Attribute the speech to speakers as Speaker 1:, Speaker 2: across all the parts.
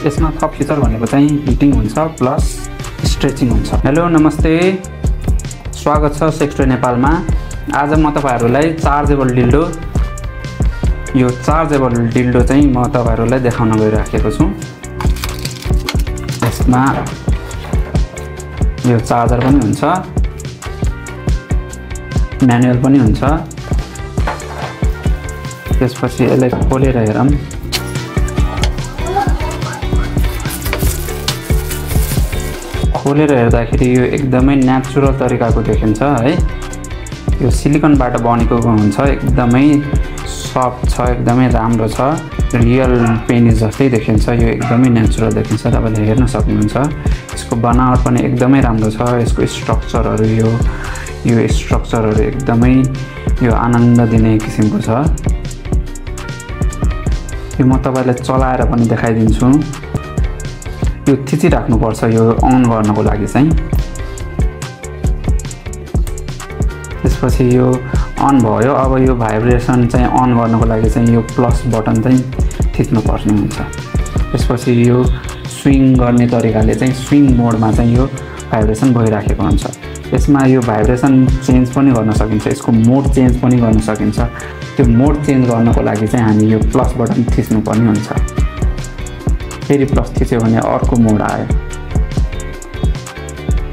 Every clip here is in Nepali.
Speaker 1: यसमा थप फिचर भनेको चाहिँ हिटिङ हुन्छ प्लस स्ट्रेचिङ हुन्छ। हेलो नमस्ते, स्वागत छ सेक्सटोय नेपालमा। आज म तपाईहरुलाई चार्जेबल डिल्डो चाहिँ म तपाईहरुलाई देखाउन गइराखेको छु। यसमा यो चार्जर पनि हुन्छ, म्यानुअल पनि हुन्छ। त्यसपछि यसलाई खोलेर हेरौँ। खोलेर हेर्दाखेरि यो एकदमै नेचुरल तरिकाको देखिन्छ है। यो सिलिकनबाट बनेको हुन्छ, एकदमै सफ्ट छ, एकदमै राम्रो छ, रियल पेनिस जस्तै देखिन्छ। यो एकदमै नेचुरल देखिन्छ, तपाईले हेर्न सक्नुहुन्छ। यसको बनावट पनि एकदमै राम्रो छ। यसको स्ट्रक्चरहरु यो स्ट्रक्चरहरु एकदमै यो आनन्द दिने किसिमको छ। यो म तपाईलाई चलाएर पनि देखाइदिन्छु। यो थिची राख्नुपर्छ यो अन गर्नको लागि चाहिँ। त्यसपछि यो अन भयो। अब यो भाइब्रेसन चाहिँ अन गर्नको लागि चाहिँ यो प्लस बटन चाहिँ थिच्नु पर्ने हुन्छ। त्यसपछि यो स्विङ गर्ने तरिकाले चाहिँ स्विङ मोडमा चाहिँ यो भाइब्रेसन भइराखेको हुन्छ। यसमा यो भाइब्रेसन चेन्ज पनि गर्न सकिन्छ, यसको मोड चेन्ज पनि गर्न सकिन्छ। त्यो मोड चेन्ज गर्नको लागि चाहिँ हामी यो प्लस बटन थिच्नु पर्ने हुन्छ। फेरि प्लस थिच्यो भने अर्को मोड आयो,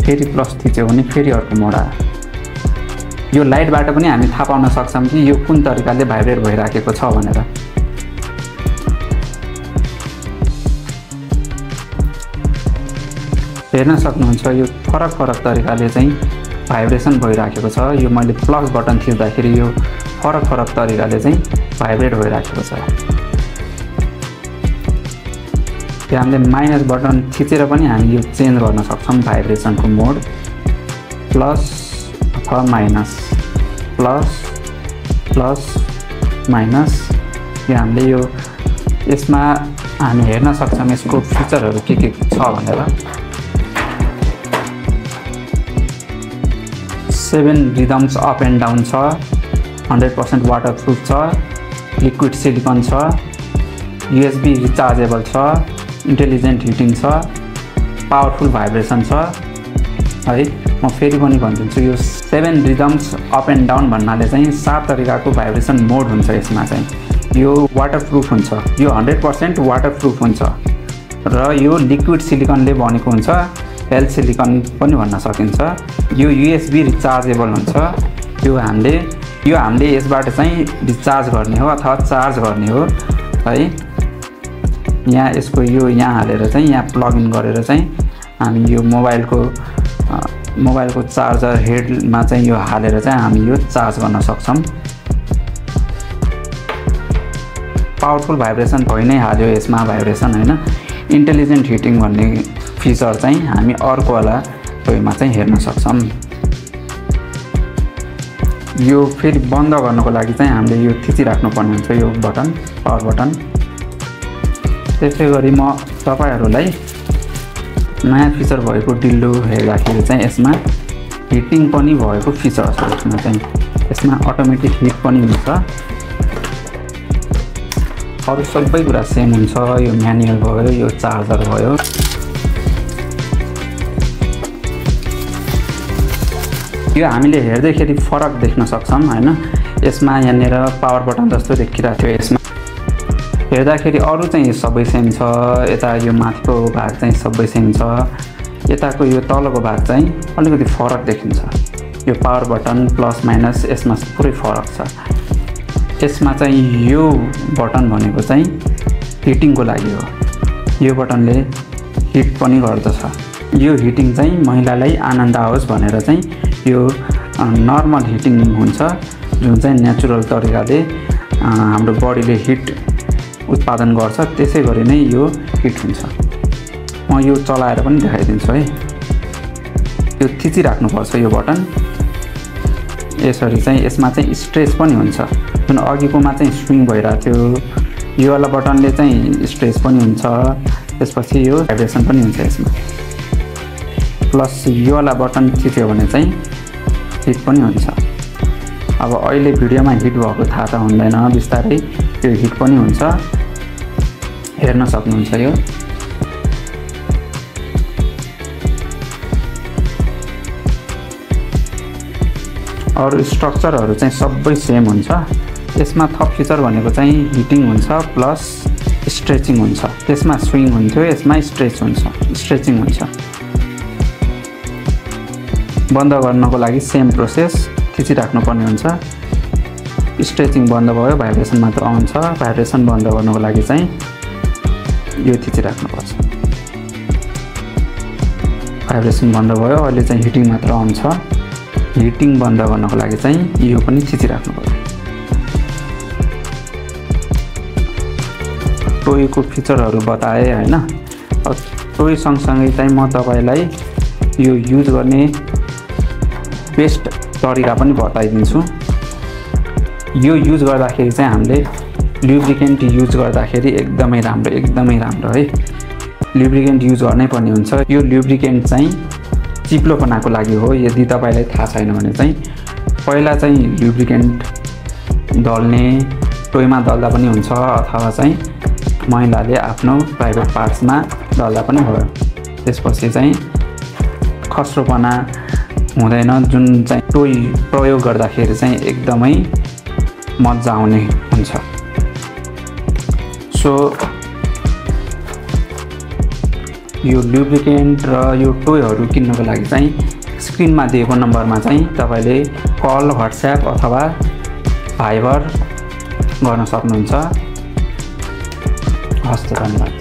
Speaker 1: फेरि प्लस थिच्यो भने फेरि अर्को मोड आयो। यो लाइटबाट पनि हामी थाहा पाउन सक्छौं कि यो कुन तरिकाले भाइब्रेट भइराखेको छ भनेर। हेर्न सक्नुहुन्छ यो फरक तरिकाले चाहिँ भाइब्रेसन भइराखेको छ। यो मैले प्लस बटन थिच्दाखेरि यो फरक तरिकाले चाहिँ भाइब्रेट भइराखेको छ। हामीले माइनस बटन थिचेर पनि हामी यो चेन्ज गर्न सक्छौं भाइब्रेसनको मोड, प्लस अथवा माइनस, प्लस माइनस। यो हामीले यो यसमा हामी हेर्न सक्छौं यसको फिचरहरु के छ भनेर। 7 रिदम्स अप एन्ड डाउन छ, 100% वाटरप्रुफ छ, लिक्विड सिलिकन छ, यूएसबी रिचार्जेबल छ, इन्टेलिजेन्ट हिटिङ छ, पावरफुल भाइब्रेसन छ है। म फेरि पनि भनिदिन्छु, यो 7 रिदम्स अप एन्ड डाउन भन्नाले चाहिँ 7 तरिकाको भाइब्रेसन मोड हुन्छ यसमा चाहिँ। यो वाटरप्रुफ हुन्छ, यो 100% वाटरप्रुफ हुन्छ र यो लिक्विड सिलिकनले बनेको हुन्छ, हेल्थ सिलिकन पनि भन्न सकिन्छ। यो यूएसबी रिचार्जेबल हुन्छ। यो हामीले यसबाट चाहिँ रिचार्ज गर्ने हो अथवा चार्ज गर्ने हो है। यहाँ यसको यो यहाँ हालेर चाहिँ यहाँ प्लग इन गरेर चाहिँ हामी यो मोबाइलको चार्जर हेडमा चाहिँ यो हालेर चाहिँ हामी यो चार्ज गर्न सक्छौं। पावरफुल भाइब्रेसन भइ नै हाल्यो यसमा भाइब्रेसन हैन। इन्टेलिजेन्ट हिटिङ भन्ने फिचर चाहिँ हामी अर्को वाला टोयमा चाहिँ हेर्न सक्छौं। यो फेरि बन्द गर्नको लागि चाहिँ हामीले यो थिचिराख्नु पर्ने हुन्छ यो बटन, पावर बटन। त्यसैगरी म तपाईहरुलाई नयाँ फिचर भएको डिल्डो हेर्दाखेरि चाहिँ यसमा हिटिङ पनि भएको फिचर छ। यसमा चाहिँ यसमा अटोमेटिक हिट पनि हुन्छ। अरु सबै कुरा सेम हुन्छ। यो म्यानुअल भयो, यो चार्जर भयो। यो हामीले हेर्दैखेरि फरक देख्न सक्छौं हैन। यसमा यहाँनेर पावर बटन जस्तो देखिरहेको थियो। यसमा हेर्दाखेरि अरु चाहिँ सबै सेम छ। यता यो माथिको भाग चाहिँ सबै सेम छ, यताको यो तलको भाग चाहिँ अलिकति फरक देखिन्छ। यो पावर बटन प्लस माइनस यसमा पुरै फरक छ। यसमा चाहिँ यो बटन भनेको चाहिँ हिटिङको लागि हो। यो बटनले हिट पनि गर्दछ। यो हिटिङ चाहिँ महिलालाई आनन्द आओस् भनेर चाहिँ यो नर्मल हिटिङ हुन्छ, जुन चाहिँ नेचुरल तरिकाले हाम्रो बडीले हिट उत्पादन गर्छ। त्यसै गरी नै यो हिट हुन्छ। म यो चलाएर पनि देखाइदिन्छु है। यो थिची राख्नुपर्छ यो बटन। यसरी चाहिँ यसमा चाहिँ स्ट्रेच पनि हुन्छ। जुन अघिकोमा चाहिँ स्विङ भइरहेको थियो, यो वाला बटनले चाहिँ स्ट्रेच पनि हुन्छ। त्यसपछि यो भाइब्रेसन पनि हुन्छ यसमा। प्लस यो वाला बटन थिच्यो भने चाहिँ हिट पनि हुन्छ। अब अहिले भिडियोमा हिट भएको थाहा त हुँदैन, बिस्तारै यो हिट पनि हुन्छ। हेर्न सक्नुहुन्छ यो अरू स्ट्रक्चरहरू चाहिँ सबै सेम हुन्छ। यसमा थप फिचर भनेको चाहिँ हिटिङ हुन्छ प्लस स्ट्रेचिङ हुन्छ। त्यसमा स्विङ हुन्थ्यो, यसमा स्ट्रेचिङ हुन्छ। बन्द गर्नको लागि सेम प्रोसेस, थिचिराख्नुपर्ने हुन्छ। स्ट्रेचिङ बन्द भयो, भाइब्रेसन मात्र अन छ। भाइब्रेसन बन्द गर्नको लागि चाहिँ यो थिचिराख्नुपर्छ। भाइब्रेसन बन्द भयो, अहिले चाहिँ हिटिङ मात्र अन छ। हिटिङ बन्द गर्नको लागि चाहिँ यो पनि थिचिराख्नुपर्छ। टोयको फिचरहरू बताएँ हैन। टोय सँगसँगै चाहिँ म तपाईलाई यो युज गर्ने बेस्ट तरिका पनि बताइदिन्छु। यो युज गर्दाखेरि चाहिँ हामीले लुब्रिकेन्ट युज गर्दाखेरि एकदमै राम्रो है। लुब्रिकेन्ट युज गर्नै पर्ने हुन्छ। यो लुब्रिकेन्ट चाहिँ चिप्लोपनाको लागि हो। यदि तपाईलाई थाहा छैन भने चाहिँ पहिला चाहिँ लुब्रिकेन्ट दल्ने टोयमा दल्दा पनि हुन्छ, अथवा चाहिँ महिलाले आफ्नो प्राइभेट पार्ट्समा दल्दा पनि भयो। त्यसपछि चाहिँ खस्रोपना हुँदैन, जुन चाहिँ टोय प्रयोग गर्दाखेरि चाहिँ एकदमै मजा आउने हुन्छ। सो यो लुब्रिकेन्ट र यो टोयहरू किन्नको लागि चाहिँ स्क्रिनमा दिएको नम्बरमा चाहिँ तपाईले कल, व्हाट्सएप अथवा भाइबर गर्न सक्नुहुन्छ। हस् त, धन्यवाद।